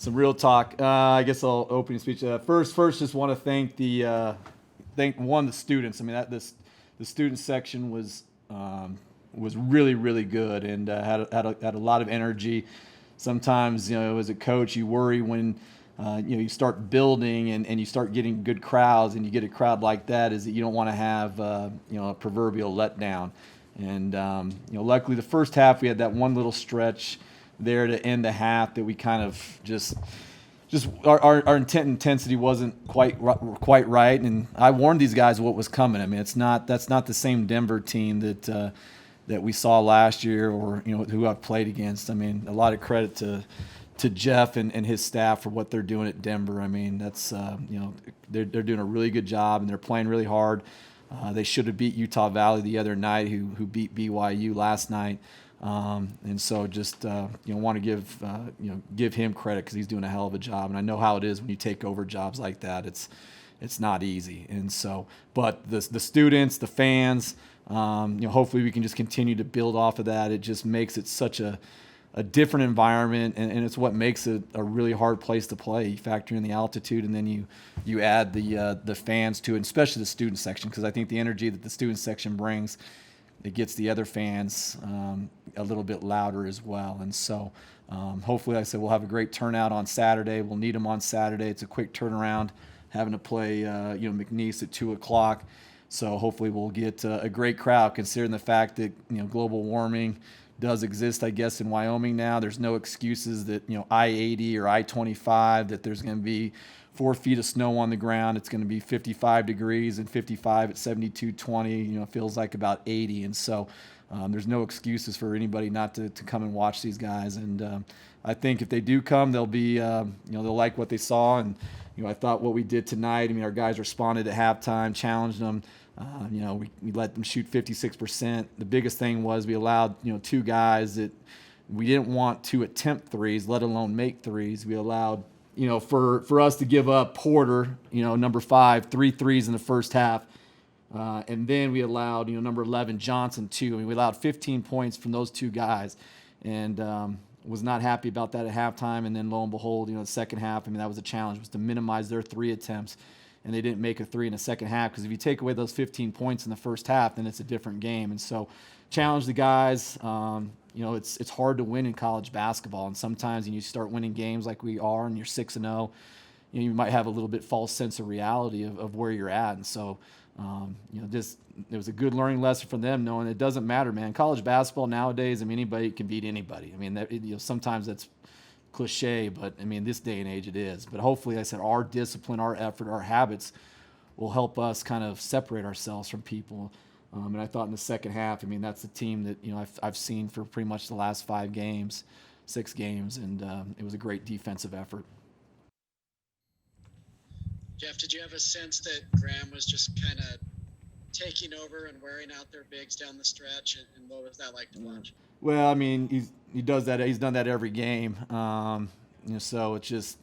Some real talk. I guess I'll open your speech. First, just want to thank the students. I mean, the student section was really really good and had a lot of energy. Sometimes as a coach, you worry when you start building and you start getting good crowds, and you get a crowd like that, is that you don't want to have a proverbial letdown. And luckily the first half we had that one little stretch there to end the half that we kind of just our intensity wasn't quite right, and I warned these guys what was coming. I mean, that's not the same Denver team that we saw last year, or who I've played against. I mean, a lot of credit to Jeff and his staff for what they're doing at Denver. I mean, that's they're doing a really good job, and they're playing really hard. They should have beat Utah Valley the other night, who beat BYU last night. And so just want to give him credit, because he's doing a hell of a job, and I know how it is when you take over jobs like that. It's not easy. And so, but the students, the fans, hopefully we can just continue to build off of that. It just makes it such a different environment, and it's what makes it a really hard place to play. You factor in the altitude, and then you add the fans to it, especially the student section, because I think the energy that the student section brings, it gets the other fans a little bit louder as well. And so hopefully, like I said, we'll have a great turnout on Saturday. We'll need them on Saturday. It's a quick turnaround, having to play McNeese at 2 o'clock. So hopefully we'll get a great crowd, considering the fact that global warming does exist, I guess, in Wyoming now. There's no excuses that I-80 or I-25 that there's going to be 4 feet of snow on the ground. It's going to be 55 degrees, and 55 at 72.20, feels like about 80. And so there's no excuses for anybody not to come and watch these guys. And I think if they do come, they'll be, they'll like what they saw. And, I thought what we did tonight, I mean, our guys responded at halftime, challenged them. We let them shoot 56%. The biggest thing was we allowed, 2 guys that we didn't want to attempt threes, let alone make threes. We allowed, for us to give up Porter, number 5, 3 threes in the first half. And then we allowed, number 11, Johnson, 2. I mean, we allowed 15 points from those 2 guys, and was not happy about that at halftime. And then lo and behold, the second half, I mean, that was a challenge, was to minimize their 3 attempts. And they didn't make a 3 in the second half, because if you take away those 15 points in the first half, then it's a different game. And so challenge the guys. It's hard to win in college basketball, and sometimes when you start winning games like we are, and you're 6-0, you might have a little bit false sense of reality of where you're at. And so it was a good learning lesson for them, knowing it doesn't matter, man. College basketball nowadays, I mean, anybody can beat anybody. I mean, sometimes that's cliche, but I mean, this day and age it is. But hopefully, like I said, our discipline, our effort, our habits will help us kind of separate ourselves from people. And I thought in the second half, I mean, that's the team that I've seen for pretty much the last 6 games, and it was a great defensive effort. Jeff, did you have a sense that Graham was just kind of taking over and wearing out their bigs down the stretch, and what was that like to watch? Well, I mean, he does that. He's done that every game. So it's just,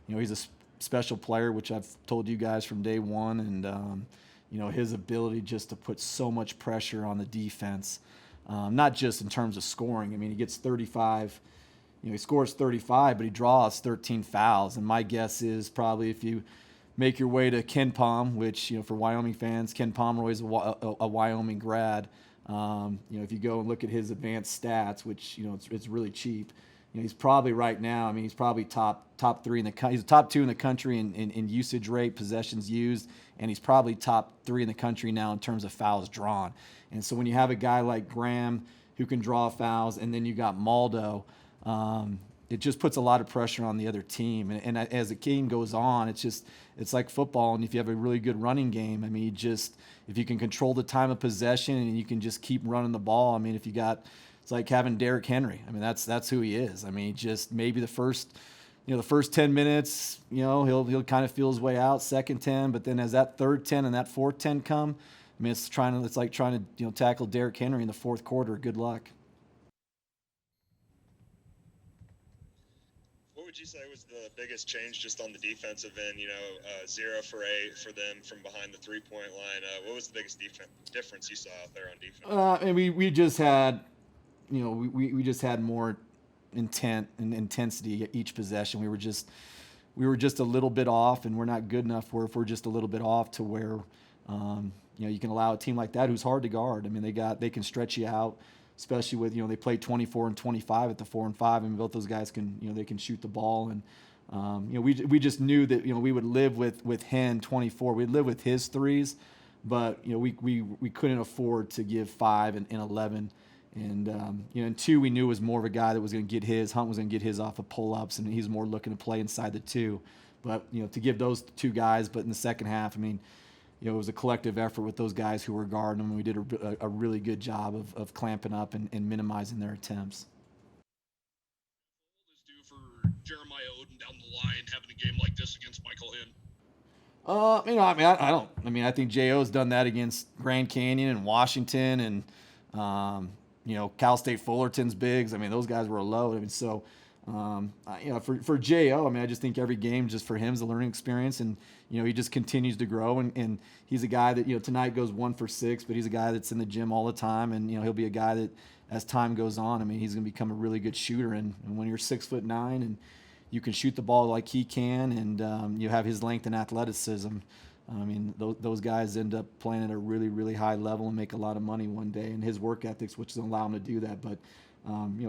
he's a special player, which I've told you guys from day one, and his ability just to put so much pressure on the defense, not just in terms of scoring. I mean, he gets 35. He scores 35, but he draws 13 fouls. And my guess is probably if you make your way to Ken Pom, which, for Wyoming fans, Ken Pomeroy is a Wyoming grad. If you go and look at his advanced stats, which, it's really cheap, he's probably right now, I mean, he's probably top 3 in the country. He's top 2 in the country in usage rate, possessions used, and he's probably top 3 in the country now in terms of fouls drawn. And so when you have a guy like Graham who can draw fouls, and then you got Maldo, it just puts a lot of pressure on the other team. And as the game goes on, it's like football. And if you have a really good running game, I mean, if you can control the time of possession and you can just keep running the ball, I mean, it's like having Derrick Henry. I mean, that's who he is. I mean, just maybe the first 10 minutes, he'll kind of feel his way out, second 10, but then as that third 10 and that fourth 10 come, I mean, it's like trying to tackle Derrick Henry in the fourth quarter. Good luck. What would you say was the biggest change just on the defensive end? 0 for 8 for them from behind the 3-point line. What was the biggest difference you saw out there on defense? And we just had, we just had more intent and intensity each possession. We were just a little bit off, and we're not good enough where if we're just a little bit off to where you can allow a team like that who's hard to guard. I mean, they can stretch you out, especially with they play 24 and 25 at the 4 and 5, and both those guys can they can shoot the ball. And we just knew that we would live with Hen 24. We'd live with his threes, but we couldn't afford to give 5 and 11. And and 2, we knew was more of a guy that was going to get his. Hunt was going to get his off of pull-ups, and he's more looking to play inside the 2. But to give those 2 guys, but in the second half, I mean, it was a collective effort with those guys who were guarding them. We did a really good job of clamping up and minimizing their attempts. What does do for Jeremiah Oden down the line having a game like this against Michael Hen? I think J.O.'s done that against Grand Canyon and Washington and Cal State Fullerton's bigs. I mean, those guys were a load. I mean, so for J.O., I just think every game just for him is a learning experience, and he just continues to grow, and he's a guy that tonight goes 1 for 6, but he's a guy that's in the gym all the time, and he'll be a guy that as time goes on, I mean, he's going to become a really good shooter, and when you're 6'9" and you can shoot the ball like he can, and you have his length and athleticism. I mean, those guys end up playing at a really, really high level and make a lot of money one day, and his work ethics, which will allow him to do that. But,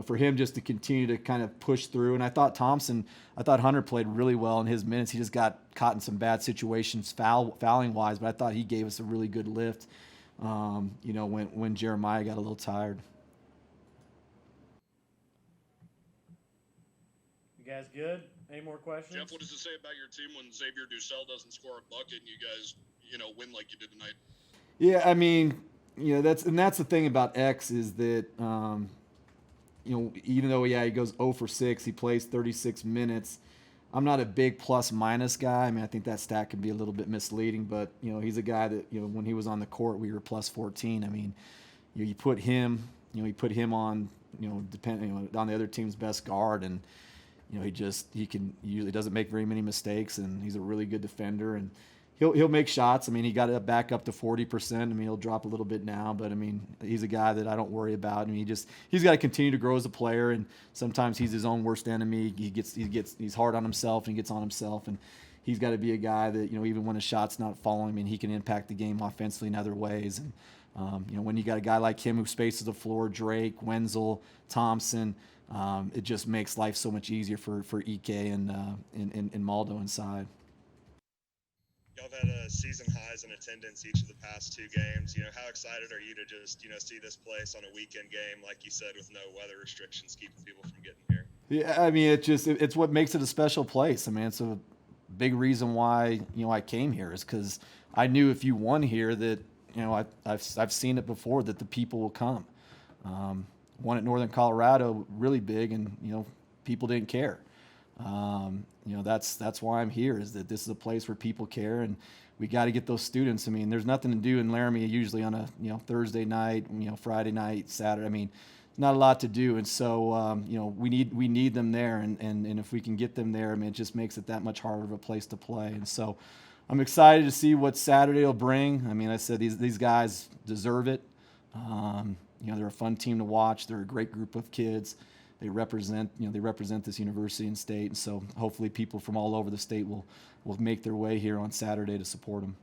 for him just to continue to kind of push through. And I thought Hunter played really well in his minutes. He just got caught in some bad situations fouling-wise, but I thought he gave us a really good lift, when Jeremiah got a little tired. You guys good? Any more questions? Jeff, what does it say about your team when Xavier Dussel doesn't score a bucket and you guys, win like you did tonight? Yeah, I mean, that's the thing about X is that, even though, he goes 0 for 6, he plays 36 minutes. I'm not a big plus-minus guy. I mean, I think that stat can be a little bit misleading, but, he's a guy that, when he was on the court, we were plus 14. I mean, you put him on, on the other team's best guard, and, he usually doesn't make very many mistakes, and he's a really good defender, and he'll make shots. I mean, he got it back up to 40%. I mean, he'll drop a little bit now, but I mean, he's a guy that I don't worry about. I mean, he's got to continue to grow as a player, and sometimes he's his own worst enemy. He's hard on himself and gets on himself, and he's got to be a guy that even when a shot's not falling, I mean, he can impact the game offensively in other ways. And when you got a guy like him who spaces the floor, Drake, Wenzel, Thompson. It just makes life so much easier for Ike and Maldo inside. Y'all have had season highs in attendance each of the past 2 games. How excited are you to just see this place on a weekend game, like you said, with no weather restrictions keeping people from getting here? Yeah, I mean, it's what makes it a special place. I mean, it's a big reason why I came here is because I knew if you won here that I've seen it before that the people will come. One at Northern Colorado, really big, and people didn't care. That's why I'm here. Is that this is a place where people care, and we got to get those students. I mean, there's nothing to do in Laramie usually on a Thursday night, Friday night, Saturday. I mean, not a lot to do, and so we need them there, and if we can get them there, I mean, it just makes it that much harder of a place to play. And so, I'm excited to see what Saturday will bring. I mean, I said these guys deserve it. They're a fun team to watch. They're a great group of kids. They represent this university and state. And so hopefully people from all over the state will make their way here on Saturday to support them.